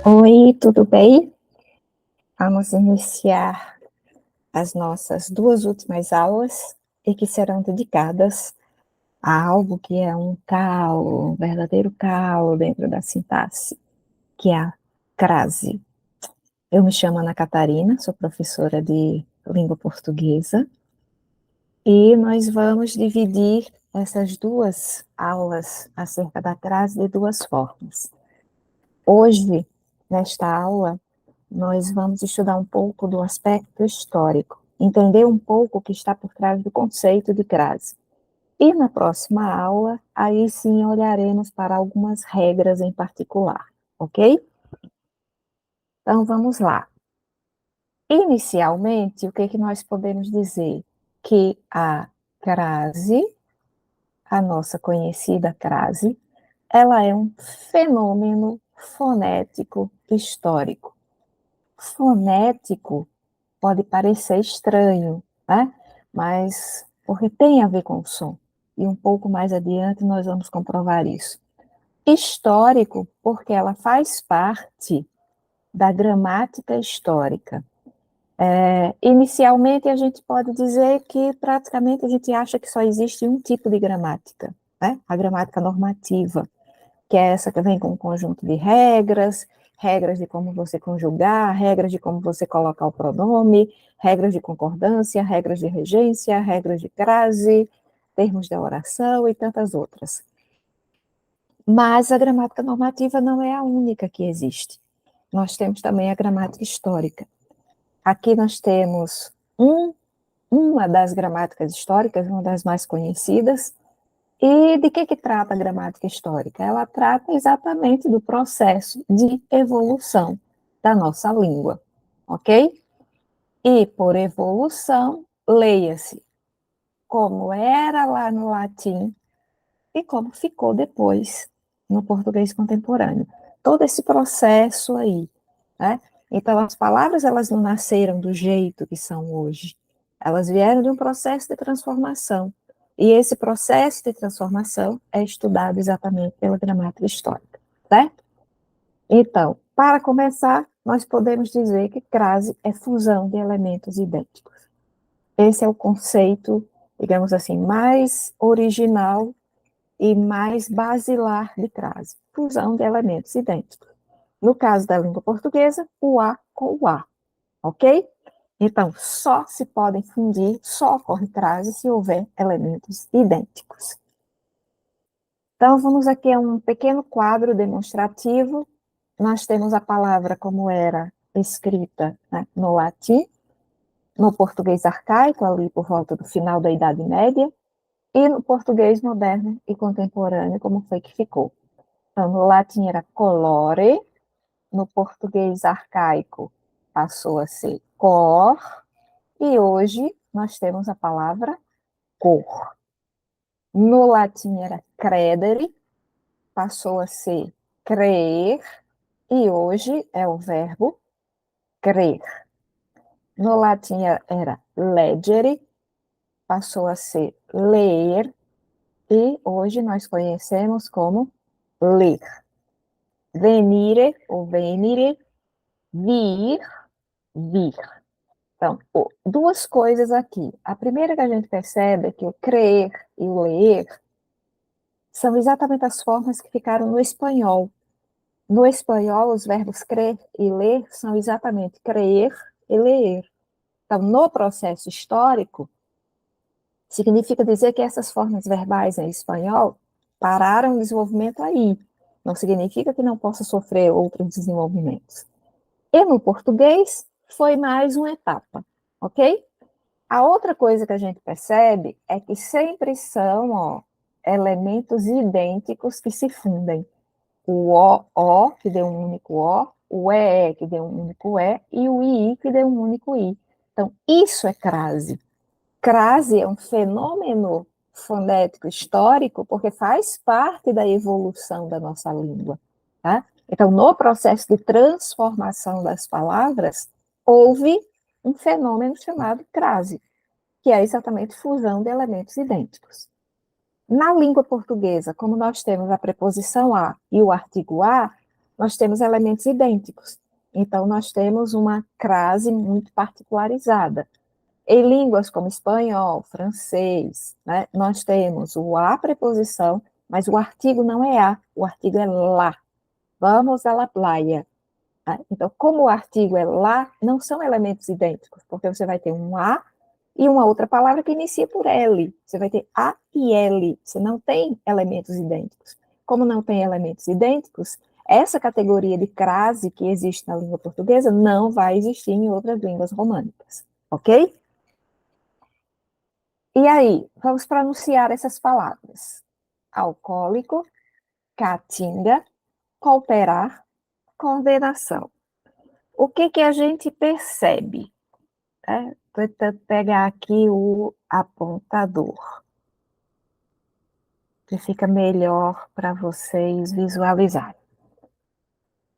Oi, tudo bem? Vamos iniciar as nossas duas últimas aulas e que serão dedicadas a algo que é um calo, um verdadeiro calo dentro da sintaxe, que é a crase. Eu me chamo Ana Catarina, sou professora de língua portuguesa e nós vamos dividir essas duas aulas acerca da crase de duas formas. Hoje, nesta aula, nós vamos estudar um pouco do aspecto histórico, entender um pouco o que está por trás do conceito de crase. E na próxima aula, aí sim olharemos para algumas regras em particular, ok? Então vamos lá. Inicialmente, o que nós podemos dizer? Que a crase, a nossa conhecida crase, ela é um fenômeno fonético histórico. Fonético pode parecer estranho, né? Mas porque tem a ver com o som. E um pouco mais adiante nós vamos comprovar isso. Histórico, porque ela faz parte da gramática histórica. Inicialmente, a gente pode dizer que praticamente a gente acha que só existe um tipo de gramática, né? A gramática normativa, que é essa que vem com um conjunto de regras, regras de como você conjugar, regras de como você colocar o pronome, regras de concordância, regras de regência, regras de crase, termos da oração e tantas outras. Mas a gramática normativa não é a única que existe. Nós temos também a gramática histórica. Aqui nós temos uma das gramáticas históricas, uma das mais conhecidas. E de que trata a gramática histórica? Ela trata exatamente do processo de evolução da nossa língua, ok? E por evolução, leia-se como era lá no latim e como ficou depois no português contemporâneo. Todo esse processo aí, né? Então, as palavras, elas não nasceram do jeito que são hoje. Elas vieram de um processo de transformação. E esse processo de transformação é estudado exatamente pela gramática histórica, certo? Então, para começar, nós podemos dizer que crase é fusão de elementos idênticos. Esse é o conceito, digamos assim, mais original e mais basilar de crase. Fusão de elementos idênticos. No caso da língua portuguesa, o A com o A, ok? Então, só se podem fundir, só ocorre crase se houver elementos idênticos. Então, vamos aqui a um pequeno quadro demonstrativo. Nós temos a palavra como era escrita, né, no latim, no português arcaico, ali por volta do final da Idade Média, e no português moderno e contemporâneo, como foi que ficou. Então, no latim era colore, no português arcaico passou a ser cor, e hoje nós temos a palavra cor. No latim era credere, passou a ser crer, e hoje é o verbo crer. No latim era legere, passou a ser ler, e hoje nós conhecemos como ler. Venire ou venire, vir, vir. Então, duas coisas aqui. A primeira que a gente percebe é que o crer e o ler são exatamente as formas que ficaram no espanhol. No espanhol, os verbos crer e ler são exatamente crer e ler. Então, no processo histórico, significa dizer que essas formas verbais em espanhol pararam o desenvolvimento aí. Não significa que não possa sofrer outros desenvolvimentos. E no português, foi mais uma etapa, ok? A outra coisa que a gente percebe é que sempre são elementos idênticos que se fundem. O O, que deu um único o EE, que deu um único E, e o II, que deu um único I. Então, isso é crase. Crase é um fenômeno fonético histórico porque faz parte da evolução da nossa língua. Tá? Então, no processo de transformação das palavras, houve um fenômeno chamado crase, que é exatamente fusão de elementos idênticos. Na língua portuguesa, como nós temos a preposição a e o artigo a, nós temos elementos idênticos. Então, nós temos uma crase muito particularizada. Em línguas como espanhol, francês, né, nós temos o a preposição, mas o artigo não é a, o artigo é lá. Vamos à la playa. Né? Então, como o artigo é lá, não são elementos idênticos, porque você vai ter um a e uma outra palavra que inicia por L. Você vai ter A e L. Você não tem elementos idênticos. Como não tem elementos idênticos, essa categoria de crase que existe na língua portuguesa não vai existir em outras línguas românicas. Ok? E aí, vamos pronunciar essas palavras. Alcoólico, caatinga, cooperar, coordenação. O que que a gente percebe? Estou tentando pegar aqui o apontador, que fica melhor para vocês visualizarem.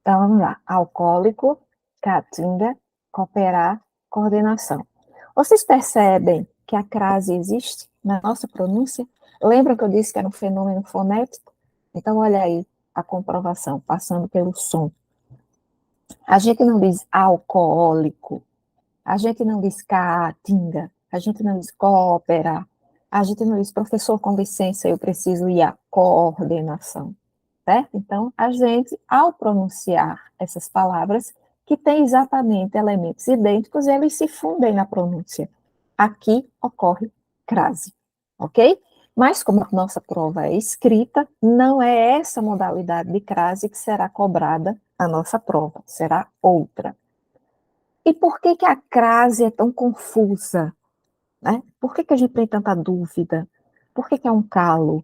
Então, vamos lá. Alcoólico, caatinga, cooperar, coordenação. Vocês percebem que a crase existe na nossa pronúncia? Lembram que eu disse que era um fenômeno fonético? Então, olha aí a comprovação, passando pelo som. A gente não diz alcoólico, a gente não diz caatinga, a gente não diz coopera, a gente não diz professor com licença, eu preciso ir à coordenação, certo? Então, a gente, ao pronunciar essas palavras, que têm exatamente elementos idênticos, eles se fundem na pronúncia. Aqui ocorre crase, ok? Mas como a nossa prova é escrita, não é essa modalidade de crase que será cobrada na nossa prova, será outra. E por que que a crase é tão confusa? Né? Por que que a gente tem tanta dúvida? Por que que é um calo?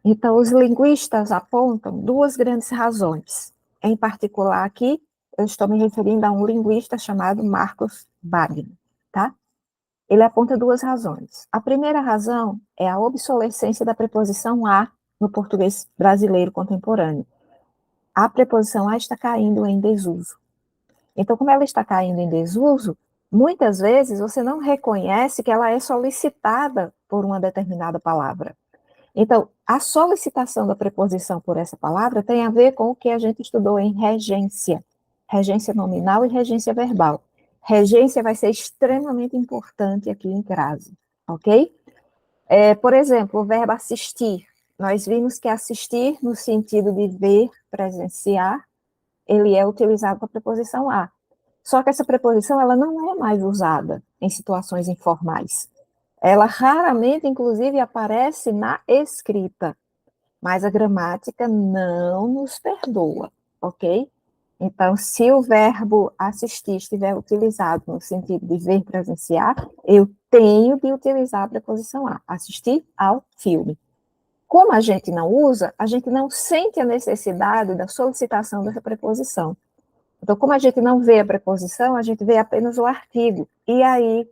Então, os linguistas apontam duas grandes razões. Em particular, aqui, eu estou me referindo a um linguista chamado Marcos Wagner, tá? Ele aponta duas razões. A primeira razão é a obsolescência da preposição a no português brasileiro contemporâneo. A preposição a está caindo em desuso. Então, como ela está caindo em desuso, muitas vezes você não reconhece que ela é solicitada por uma determinada palavra. Então, a solicitação da preposição por essa palavra tem a ver com o que a gente estudou em regência. Regência nominal e regência verbal. Regência vai ser extremamente importante aqui em crase, ok? Por exemplo, o verbo assistir. Nós vimos que assistir, no sentido de ver, presenciar, ele é utilizado com a preposição a. Só que essa preposição, ela não é mais usada em situações informais. Ela raramente, inclusive, aparece na escrita, mas a gramática não nos perdoa, ok? Então, se o verbo assistir estiver utilizado no sentido de ver, presenciar, eu tenho de utilizar a preposição a, assistir ao filme. Como a gente não usa, a gente não sente a necessidade da solicitação dessa preposição. Então, como a gente não vê a preposição, a gente vê apenas o artigo. E aí,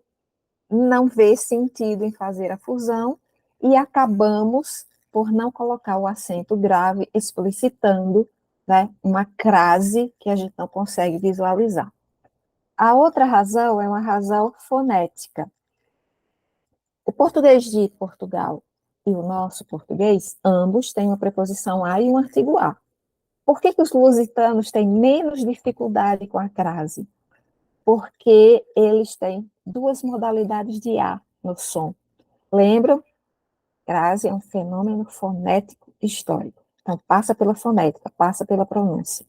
não vê sentido em fazer a fusão e acabamos por não colocar o acento grave, explicitando, né, uma crase que a gente não consegue visualizar. A outra razão é uma razão fonética. O português de Portugal e o nosso português, ambos têm uma preposição a e um artigo a. Por que que os lusitanos têm menos dificuldade com a crase? Porque eles têm duas modalidades de A no som. Lembram? Crase é um fenômeno fonético histórico. Então, passa pela fonética, passa pela pronúncia.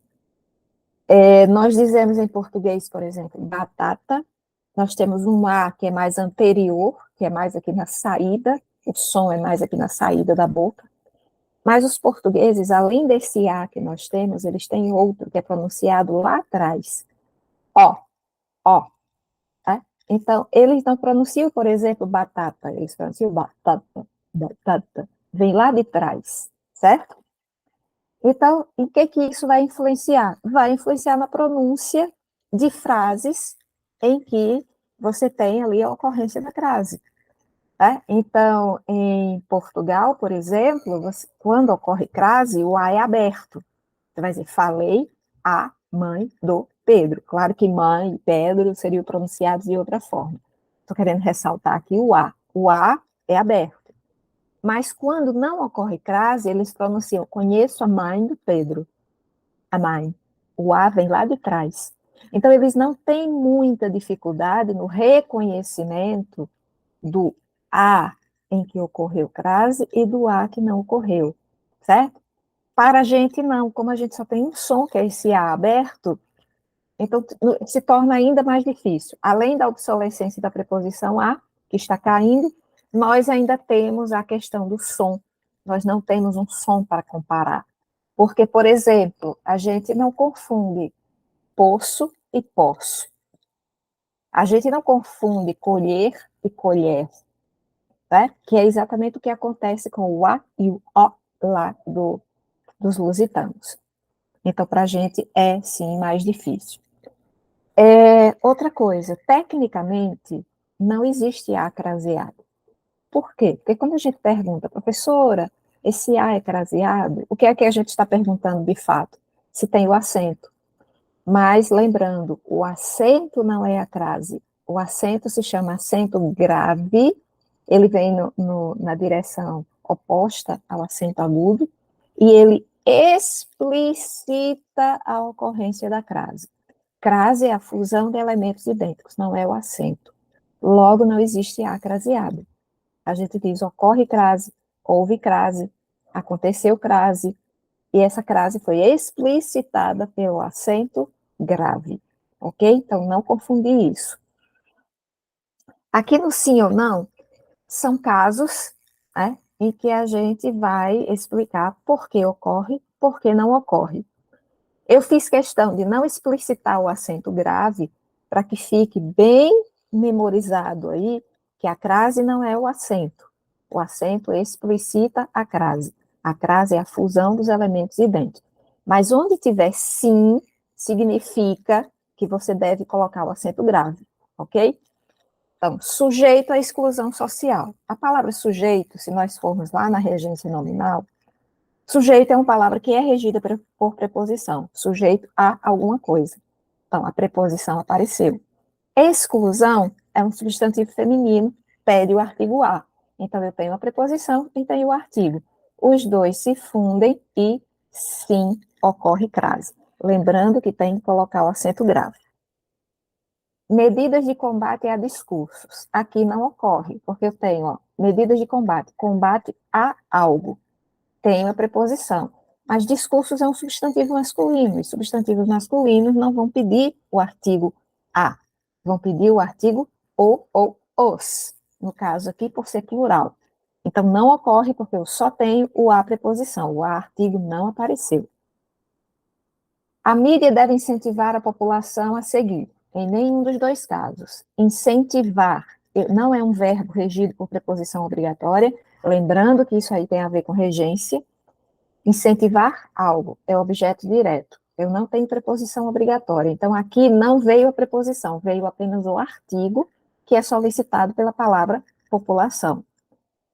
Nós dizemos em português, por exemplo, batata, nós temos um A que é mais anterior, que é mais aqui na saída, o som é mais aqui na saída da boca, mas os portugueses, além desse A que nós temos, eles têm outro que é pronunciado lá atrás, ó, ó, tá? Então, eles não pronunciam, por exemplo, batata, eles pronunciam batata, batata, vem lá de trás, certo? Então, em que isso vai influenciar? Vai influenciar na pronúncia de frases em que você tem ali a ocorrência da crase. Né? Então, em Portugal, por exemplo, quando ocorre crase, o A é aberto. Você vai dizer, falei a mãe do Pedro. Claro que mãe e Pedro seriam pronunciados de outra forma. Estou querendo ressaltar aqui o A. O A é aberto. Mas quando não ocorre crase, eles pronunciam, conheço a mãe do Pedro. A mãe. O A vem lá de trás. Então, eles não têm muita dificuldade no reconhecimento do A em que ocorreu crase e do A que não ocorreu, certo? Para a gente, não. Como a gente só tem um som, que é esse A aberto, então se torna ainda mais difícil. Além da obsolescência da preposição a, que está caindo, nós ainda temos a questão do som. Nós não temos um som para comparar. Porque, por exemplo, a gente não confunde poço e poço. A gente não confunde colher e colher, né? Que é exatamente o que acontece com o A e o O lá dos lusitanos. Então, para a gente é, sim, mais difícil. Outra coisa, tecnicamente, não existe A craseado. Por quê? Porque quando a gente pergunta, professora, esse A é craseado, o que é que a gente está perguntando de fato? Se tem o acento. Mas, lembrando, o acento não é a crase. O acento se chama acento grave, ele vem na direção oposta ao acento agudo, e ele explicita a ocorrência da crase. Crase é a fusão de elementos idênticos, não é o acento. Logo, não existe A craseado. A gente diz ocorre crase, houve crase, aconteceu crase, e essa crase foi explicitada pelo acento grave, ok? Então, não confundir isso. Aqui no sim ou não, são casos, né, em que a gente vai explicar por que ocorre, por que não ocorre. Eu fiz questão de não explicitar o acento grave, para que fique bem memorizado aí, que a crase não é o acento. O acento explicita a crase. A crase é a fusão dos elementos idênticos. Mas onde tiver sim, significa que você deve colocar o acento grave, ok? Então, sujeito à exclusão social. A palavra sujeito, se nós formos lá na regência nominal, sujeito é uma palavra que é regida por preposição, sujeito a alguma coisa. Então, a preposição apareceu. Exclusão é um substantivo feminino, pede o artigo a. Então, eu tenho a preposição e tenho o artigo. Os dois se fundem e, sim, ocorre crase. Lembrando que tem que colocar o acento grave. Medidas de combate a discursos. Aqui não ocorre, porque eu tenho, medidas de combate, combate a algo. Tenho a preposição. Mas discursos é um substantivo masculino, e substantivos masculinos não vão pedir o artigo a, vão pedir o artigo o ou os, no caso aqui por ser plural. Então não ocorre porque eu só tenho o a preposição, o a artigo não apareceu. A mídia deve incentivar a população a seguir, em nenhum dos dois casos. Incentivar não é um verbo regido por preposição obrigatória, lembrando que isso aí tem a ver com regência. Incentivar algo é objeto direto. Eu não tenho preposição obrigatória. Então, aqui não veio a preposição, veio apenas o artigo, que é solicitado pela palavra população.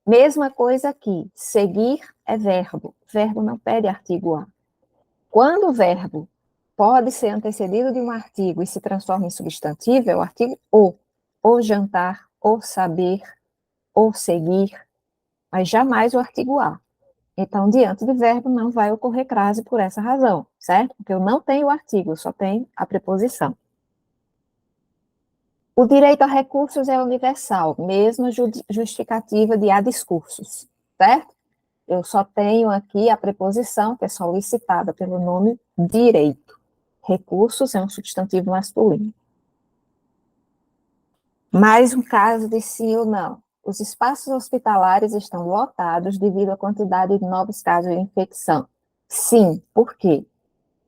Mesma coisa aqui, seguir é verbo. Verbo não pede artigo a. Quando o verbo pode ser antecedido de um artigo e se transforma em substantivo, é o artigo o jantar, o saber, o seguir, mas jamais o artigo a. Então, diante do verbo, não vai ocorrer crase por essa razão, certo? Porque eu não tenho o artigo, eu só tenho a preposição. O direito a recursos é universal, mesma justificativa de há discursos, certo? Eu só tenho aqui a preposição, que é solicitada pelo nome direito. Recursos é um substantivo masculino. Mais um caso de sim ou não. Os espaços hospitalares estão lotados devido à quantidade de novos casos de infecção. Sim, por quê?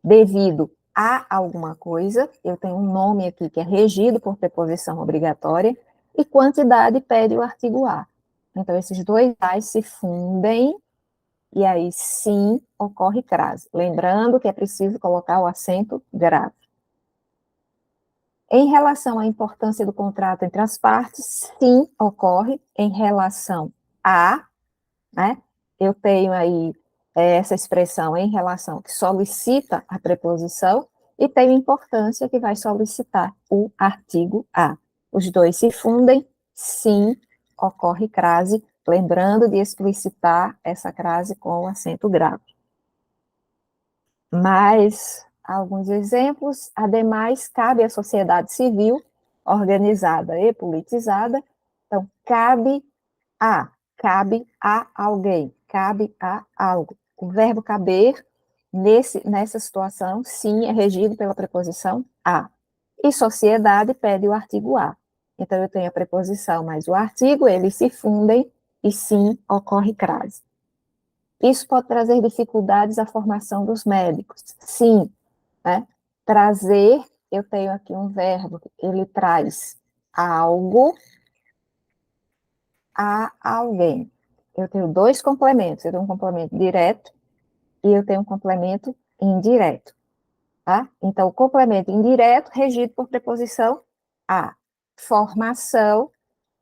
Devido a alguma coisa, eu tenho um nome aqui que é regido por preposição obrigatória, e quantidade pede o artigo a. Então, esses dois A's se fundem, e aí sim ocorre crase. Lembrando que é preciso colocar o acento grave. Em relação à importância do contrato entre as partes, sim ocorre em relação a, né? Eu tenho aí essa expressão em relação que solicita a preposição e tem importância que vai solicitar o artigo a. Os dois se fundem, sim, ocorre crase, lembrando de explicitar essa crase com o acento grave. Mas alguns exemplos. Ademais, cabe à sociedade civil, organizada e politizada. Então, cabe a alguém, cabe a algo. O verbo caber, nessa situação, sim, é regido pela preposição a. E sociedade pede o artigo a. Então, eu tenho a preposição mais o artigo, eles se fundem e sim, ocorre crase. Isso pode trazer dificuldades à formação dos médicos. Sim, né? Trazer, eu tenho aqui um verbo, ele traz algo a alguém. Eu tenho dois complementos, eu tenho um complemento direto e eu tenho um complemento indireto, tá? Então, o complemento indireto regido por preposição a. Formação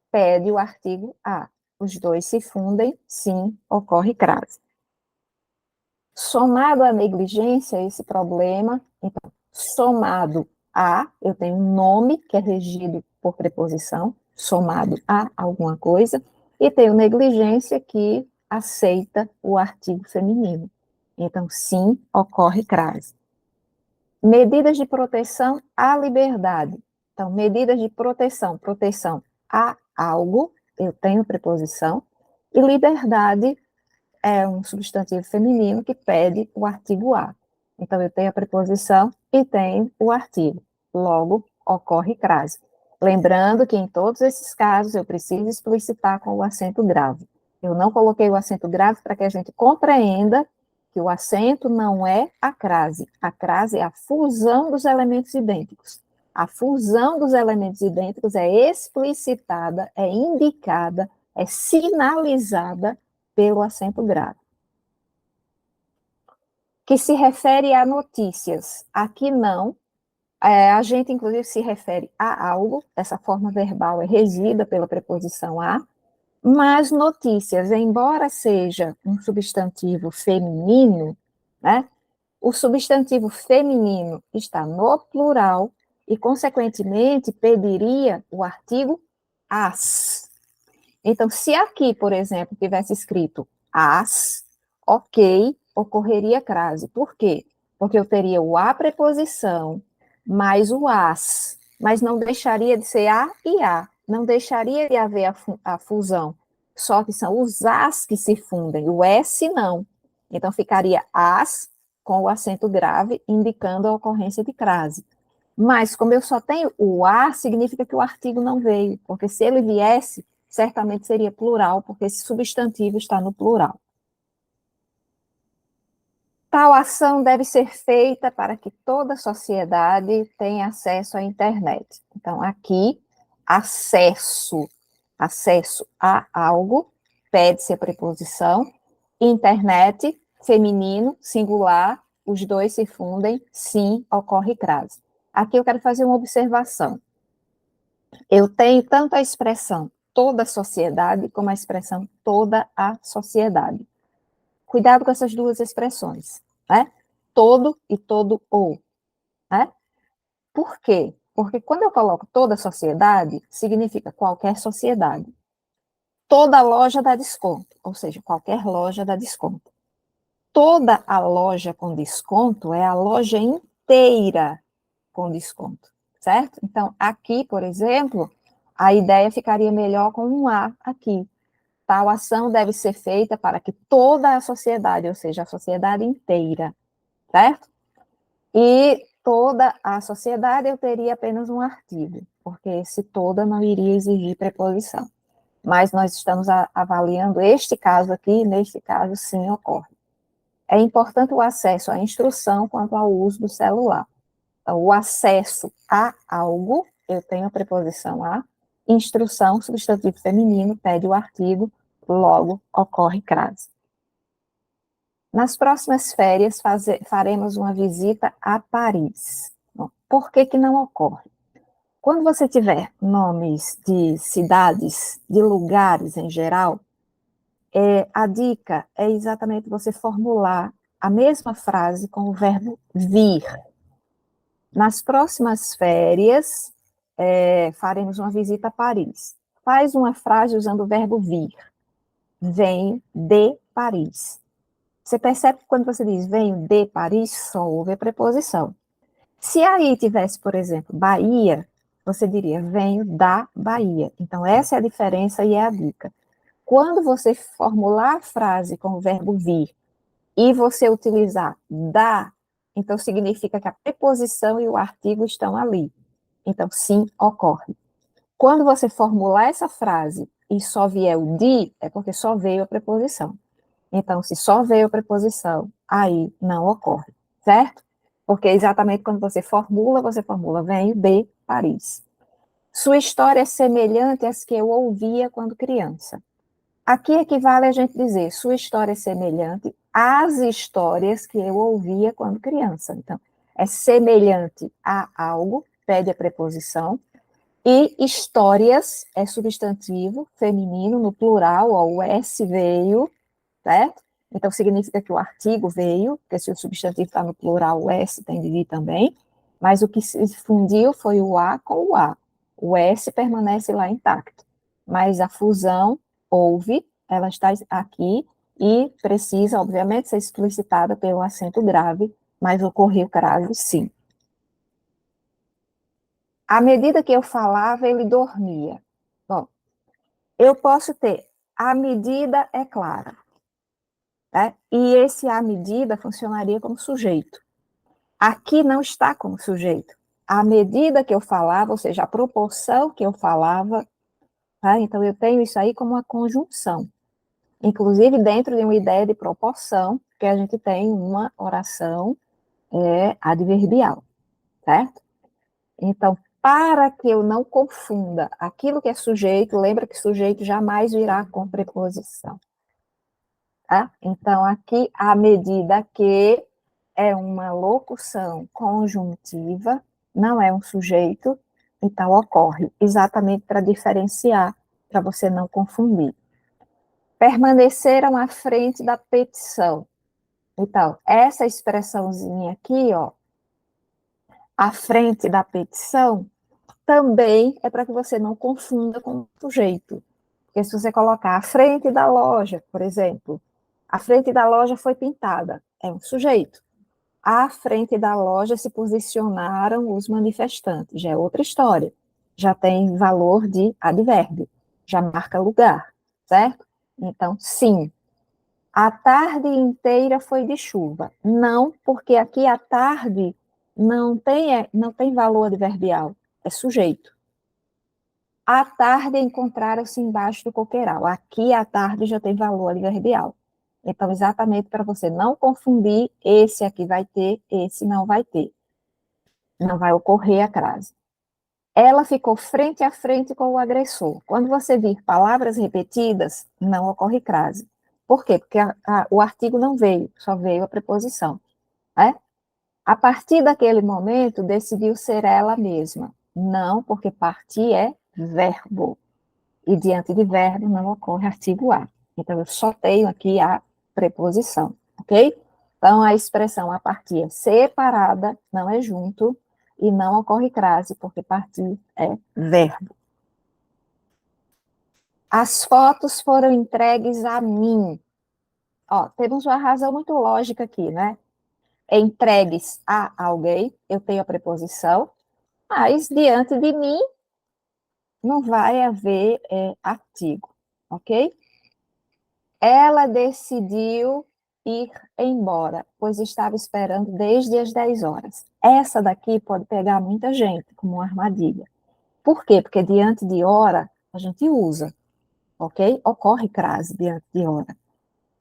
pede o artigo a. Os dois se fundem, sim, ocorre crase. Somado à negligência, esse problema, então, somado a, eu tenho um nome que é regido por preposição, somado a alguma coisa, e tenho negligência que aceita o artigo feminino. Então, sim, ocorre crase. Medidas de proteção à liberdade. Então, medidas de proteção, proteção a algo, eu tenho preposição, e liberdade é um substantivo feminino que pede o artigo a. Então, eu tenho a preposição e tenho o artigo. Logo, ocorre crase. Lembrando que em todos esses casos eu preciso explicitar com o acento grave. Eu não coloquei o acento grave para que a gente compreenda que o acento não é a crase. A crase é a fusão dos elementos idênticos. A fusão dos elementos idênticos é explicitada, é indicada, é sinalizada pelo acento grave. Que se refere a notícias. Aqui não. A gente, inclusive, se refere a algo, essa forma verbal é regida pela preposição a, mas notícias, embora seja um substantivo feminino, né, o substantivo feminino está no plural e, consequentemente, pediria o artigo as. Então, se aqui, por exemplo, tivesse escrito as, ok, ocorreria crase. Por quê? Porque eu teria o a preposição mais o as, mas não deixaria de ser a e a, não deixaria de haver a fusão. Só que são os as que se fundem, o s não. Então, ficaria as com o acento grave, indicando a ocorrência de crase. Mas, como eu só tenho o a, significa que o artigo não veio, porque se ele viesse, certamente seria plural, porque esse substantivo está no plural. Tal ação deve ser feita para que toda a sociedade tenha acesso à internet. Então, aqui, acesso a algo, pede-se a preposição, internet, feminino, singular, os dois se fundem, sim, ocorre crase. Aqui eu quero fazer uma observação. Eu tenho tanto a expressão toda a sociedade como a expressão toda a sociedade. Cuidado com essas duas expressões, né? Todo e todo o, né? Por quê? Porque quando eu coloco toda a sociedade, significa qualquer sociedade. Toda loja dá desconto, ou seja, qualquer loja dá desconto. Toda a loja com desconto é a loja inteira com desconto, certo? Então, aqui, por exemplo, a ideia ficaria melhor com um A aqui. Tal ação deve ser feita para que toda a sociedade, ou seja, a sociedade inteira, certo? E toda a sociedade eu teria apenas um artigo, porque esse toda não iria exigir preposição. Mas nós estamos avaliando este caso aqui, neste caso sim ocorre. É importante o acesso à instrução quanto ao uso do celular. Então, o acesso a algo, eu tenho a preposição a, instrução, substantivo feminino, pede o artigo, logo ocorre crase. Nas próximas férias, faremos uma visita a Paris. Bom, por que não ocorre? Quando você tiver nomes de cidades, de lugares em geral, a dica é exatamente você formular a mesma frase com o verbo vir. Nas próximas férias, faremos uma visita a Paris. Faz uma frase usando o verbo vir. Venho de Paris. Você percebe que quando você diz venho de Paris, só houve a preposição. Se aí tivesse, por exemplo, Bahia, você diria venho da Bahia. Então, essa é a diferença e é a dica. Quando você formular a frase com o verbo vir e você utilizar da, então significa que a preposição e o artigo estão ali. Então, sim, ocorre. Quando você formular essa frase e só vier o de, é porque só veio a preposição. Então, se só veio a preposição, aí não ocorre, certo? Porque exatamente quando você formula, venho de Paris. Sua história é semelhante às que eu ouvia quando criança. Aqui equivale a gente dizer, sua história é semelhante às histórias que eu ouvia quando criança. Então, é semelhante a algo, pede a preposição, e histórias é substantivo feminino, no plural, ó, o S veio, certo? Então, significa que o artigo veio, porque se o substantivo está no plural, o S tem de vir também, mas o que se fundiu foi o A com o A. O S permanece lá intacto, mas a fusão houve, ela está aqui e precisa, obviamente, ser explicitada pelo acento grave, mas ocorreu grave, sim. À medida que eu falava, ele dormia. Bom, eu posso ter a medida é clara, né? E esse à medida funcionaria como sujeito. Aqui não está como sujeito. À medida que eu falava, ou seja, a proporção que eu falava, tá? Então eu tenho isso aí como uma conjunção. Inclusive dentro de uma ideia de proporção, que a gente tem uma oração adverbial, certo? Então, para que eu não confunda aquilo que é sujeito, lembra que sujeito jamais virá com preposição. Tá? Então, aqui, à medida que é uma locução conjuntiva, não é um sujeito, então ocorre exatamente para diferenciar, para você não confundir. Permaneceram à frente da petição. Então, essa expressãozinha aqui, ó, à frente da petição, também é para que você não confunda com o sujeito. Porque se você colocar à frente da loja, por exemplo, a frente da loja foi pintada, é um sujeito. À frente da loja se posicionaram os manifestantes, já é outra história. Já tem valor de advérbio, já marca lugar, certo? Então, sim, a tarde inteira foi de chuva. Não, porque aqui a tarde não tem valor adverbial, é sujeito. À tarde encontraram-se embaixo do coqueiral. Aqui à tarde já tem valor adverbial. Então, exatamente para você não confundir, esse aqui vai ter, esse não vai ter. Não vai ocorrer a crase. Ela ficou frente a frente com o agressor. Quando você vir palavras repetidas, não ocorre crase. Por quê? Porque o artigo não veio, só veio a preposição. Né? A partir daquele momento, decidiu ser ela mesma. Não, porque partir é verbo. E diante de verbo não ocorre artigo a. Então, eu só tenho aqui a preposição, ok? Então, a expressão a partir é separada, não é junto, e não ocorre crase, porque partir é verbo. As fotos foram entregues a mim. Ó, temos uma razão muito lógica aqui, né? Entregues a alguém, eu tenho a preposição, mas diante de mim não vai haver artigo, ok? Ela decidiu ir embora, pois estava esperando desde as 10 horas. Essa daqui pode pegar muita gente como uma armadilha. Por quê? Porque diante de hora a gente usa, ok? Ocorre crase diante de hora.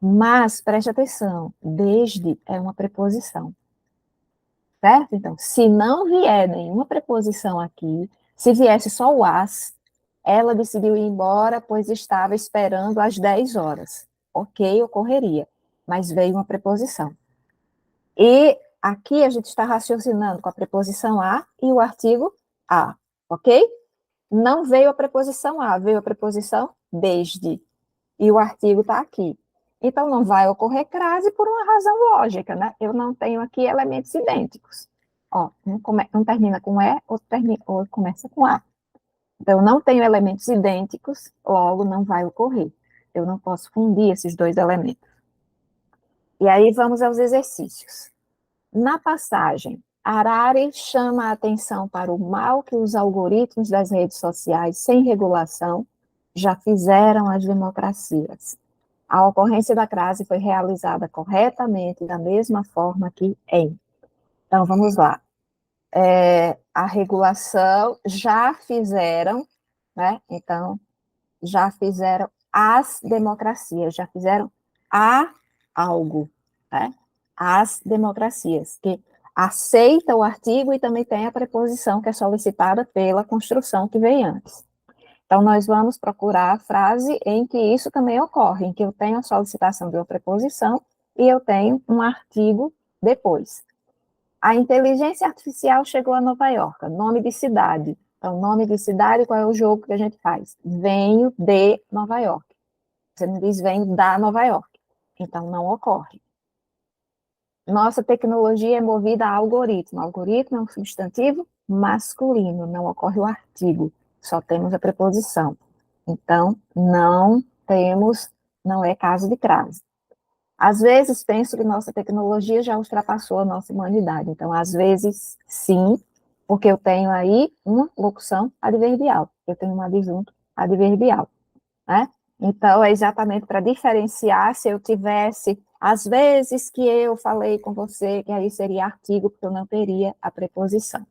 Mas, preste atenção, desde é uma preposição, certo? Então, se não vier nenhuma preposição aqui, se viesse só o as, ela decidiu ir embora, pois estava esperando às 10 horas. Ok, ocorreria, mas veio uma preposição. E aqui a gente está raciocinando com a preposição a e o artigo a, ok? Não veio a preposição a, veio a preposição desde. E o artigo está aqui. Então, não vai ocorrer crase por uma razão lógica, né? Eu não tenho aqui elementos idênticos. Ó, um termina com E, outro começa com A. Então, eu não tenho elementos idênticos, logo não vai ocorrer. Eu não posso fundir esses dois elementos. E aí vamos aos exercícios. Na passagem, Harari chama a atenção para o mal que os algoritmos das redes sociais sem regulação já fizeram às democracias. A ocorrência da crase foi realizada corretamente da mesma forma que em. Então, vamos lá. A regulação já fizeram, né? Então, já fizeram as democracias, já fizeram a algo, né? As democracias, que aceita o artigo e também tem a preposição que é solicitada pela construção que vem antes. Então, nós vamos procurar a frase em que isso também ocorre, em que eu tenho a solicitação de uma preposição e eu tenho um artigo depois. A inteligência artificial chegou a Nova York, nome de cidade. Então, nome de cidade, qual é o jogo que a gente faz? Venho de Nova York. Você não diz venho da Nova York. Então, não ocorre. Nossa tecnologia é movida a algoritmo. Algoritmo é um substantivo masculino, não ocorre o artigo, só temos a preposição. Então, não temos, não é caso de crase. Às vezes, penso que nossa tecnologia já ultrapassou a nossa humanidade. Então, às vezes, sim, porque eu tenho aí uma locução adverbial, eu tenho um adjunto adverbial, né? Então, é exatamente para diferenciar se eu tivesse, às vezes que eu falei com você, que aí seria artigo, porque eu não teria a preposição.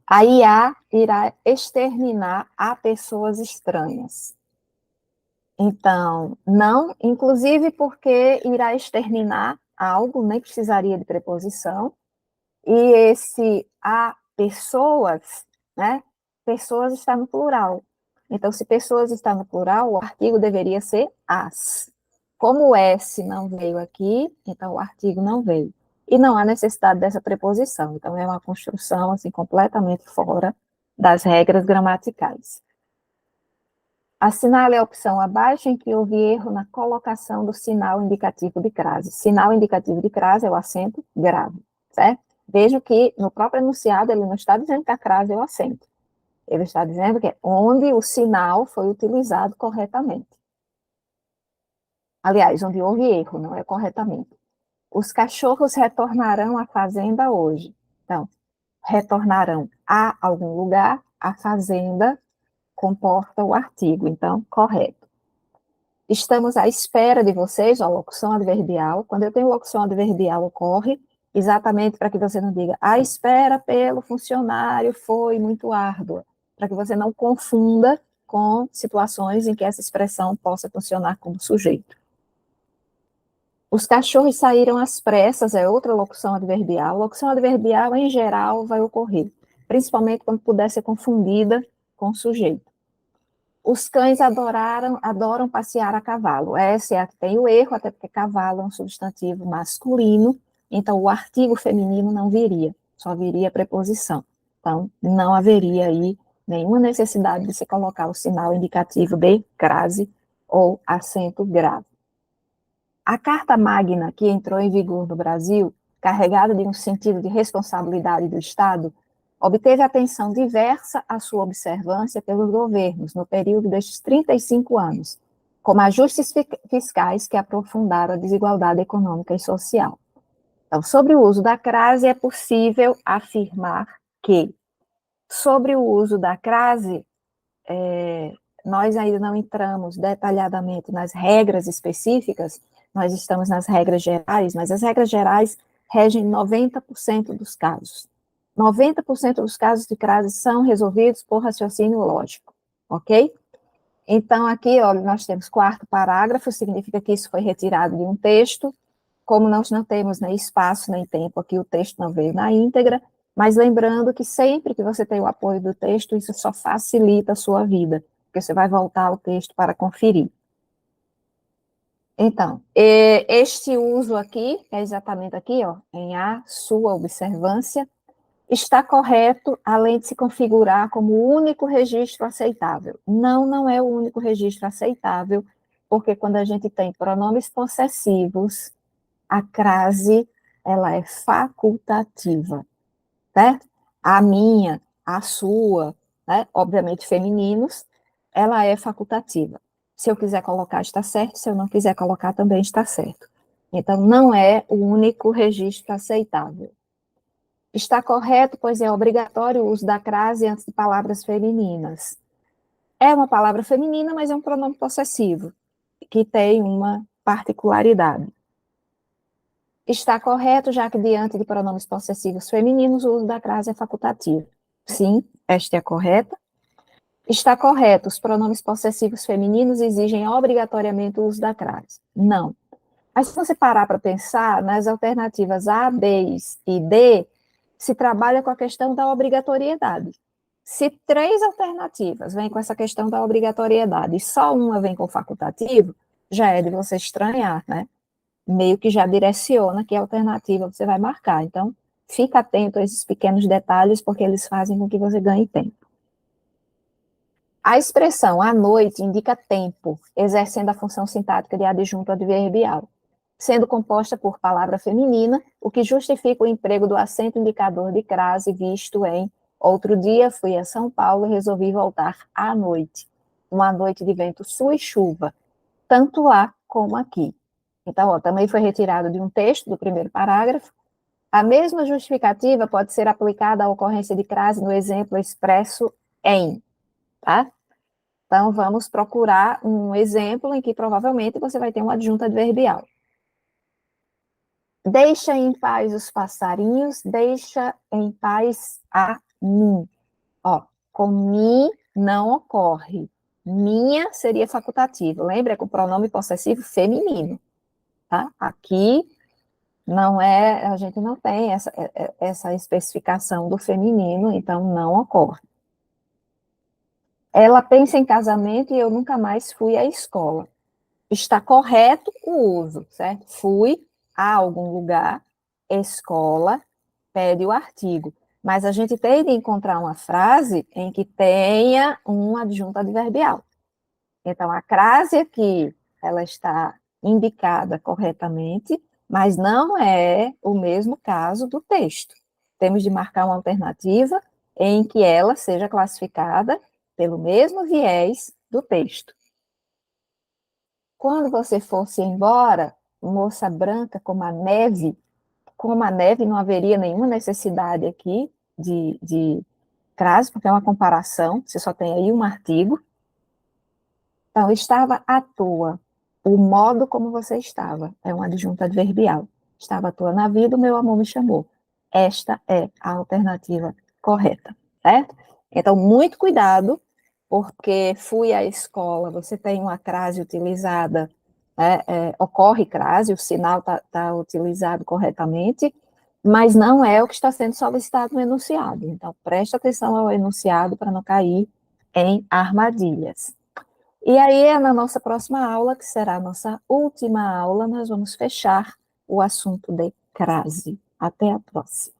A IA irá exterminar a pessoas estranhas. Então, não, inclusive porque irá exterminar algo, nem precisaria de preposição, e esse a pessoas, né? Pessoas está no plural. Então, se pessoas está no plural, o artigo deveria ser as. Como o S não veio aqui, então o artigo não veio. E não há necessidade dessa preposição. Então, é uma construção assim completamente fora das regras gramaticais. Assinale a opção abaixo em que houve erro na colocação do sinal indicativo de crase. Sinal indicativo de crase é o acento grave, certo? Vejo que no próprio enunciado ele não está dizendo que a crase é o acento. Ele está dizendo que é onde o sinal foi utilizado corretamente. Aliás, onde houve erro, não é corretamente. Os cachorros retornarão à fazenda hoje. Então, retornarão a algum lugar, a fazenda comporta o artigo, então, correto. Estamos à espera de vocês, a locução adverbial. Quando eu tenho locução adverbial, ocorre exatamente para que você não diga a espera pelo funcionário foi muito árdua, para que você não confunda com situações em que essa expressão possa funcionar como sujeito. Os cachorros saíram às pressas, é outra locução adverbial. Locução adverbial, em geral, vai ocorrer, principalmente quando puder ser confundida com sujeito. Os cães adoram passear a cavalo. Essa é a que tem o erro, até porque cavalo é um substantivo masculino, então o artigo feminino não viria, só viria a preposição. Então, não haveria aí nenhuma necessidade de se colocar o sinal indicativo de crase ou acento grave. A Carta Magna, que entrou em vigor no Brasil, carregada de um sentido de responsabilidade do Estado, obteve atenção diversa à sua observância pelos governos no período destes 35 anos, como ajustes fiscais que aprofundaram a desigualdade econômica e social. Então, sobre o uso da crase, é possível afirmar que, sobre o uso da crase, nós ainda não entramos detalhadamente nas regras específicas, nós estamos nas regras gerais, mas as regras gerais regem 90% dos casos. 90% dos casos de crase são resolvidos por raciocínio lógico, ok? Então, aqui, olha, nós temos quarto parágrafo, significa que isso foi retirado de um texto, como nós não temos nem espaço nem tempo aqui, o texto não veio na íntegra, mas lembrando que sempre que você tem o apoio do texto, isso só facilita a sua vida, porque você vai voltar ao texto para conferir. Então, este uso aqui, é exatamente aqui, ó, em a sua observância, está correto, além de se configurar como o único registro aceitável. Não, não é o único registro aceitável, porque quando a gente tem pronomes possessivos, a crase, ela é facultativa, certo? A minha, a sua, né, obviamente femininos, ela é facultativa. Se eu quiser colocar, está certo. Se eu não quiser colocar, também está certo. Então, não é o único registro aceitável. Está correto, pois é obrigatório o uso da crase antes de palavras femininas. É uma palavra feminina, mas é um pronome possessivo, que tem uma particularidade. Está correto, já que diante de pronomes possessivos femininos, o uso da crase é facultativo. Sim, esta é a correta. Está correto, os pronomes possessivos femininos exigem obrigatoriamente o uso da crase. Não. Mas se você parar para pensar, nas alternativas A, B e D, se trabalha com a questão da obrigatoriedade. Se 3 alternativas vêm com essa questão da obrigatoriedade e só uma vem com facultativo, já é de você estranhar, né? Meio que já direciona que alternativa você vai marcar. Então, fica atento a esses pequenos detalhes, porque eles fazem com que você ganhe tempo. A expressão à noite indica tempo, exercendo a função sintática de adjunto adverbial, sendo composta por palavra feminina, o que justifica o emprego do acento indicador de crase visto em outro dia fui a São Paulo e resolvi voltar à noite. Uma noite de vento sul e chuva, tanto lá como aqui. Então, ó, também foi retirado de um texto do primeiro parágrafo. A mesma justificativa pode ser aplicada à ocorrência de crase no exemplo expresso em, tá? Então, vamos procurar um exemplo em que provavelmente você vai ter um adjunto adverbial. Deixa em paz os passarinhos, deixa em paz a mim. Ó, com mim não ocorre. Minha seria facultativo. Lembra que o pronome possessivo feminino, tá? Aqui não é, a gente não tem essa especificação do feminino, então não ocorre. Ela pensa em casamento e eu nunca mais fui à escola. Está correto o uso, certo? Fui a algum lugar, escola, pede o artigo. Mas a gente tem de encontrar uma frase em que tenha um adjunto adverbial. Então, a crase aqui, ela está indicada corretamente, mas não é o mesmo caso do texto. Temos de marcar uma alternativa em que ela seja classificada pelo mesmo viés do texto. Quando você fosse embora, moça branca como a neve não haveria nenhuma necessidade aqui de crase, porque é uma comparação, você só tem aí um artigo. Então, estava à toa. O modo como você estava é um adjunto adverbial. Estava à toa na vida, o meu amor me chamou. Esta é a alternativa correta, certo? Então, muito cuidado, porque fui à escola, você tem uma crase utilizada, ocorre crase, o sinal está utilizado corretamente, mas não é o que está sendo solicitado no enunciado. Então, preste atenção ao enunciado para não cair em armadilhas. E aí, na nossa próxima aula, que será a nossa última aula, nós vamos fechar o assunto de crase. Até a próxima.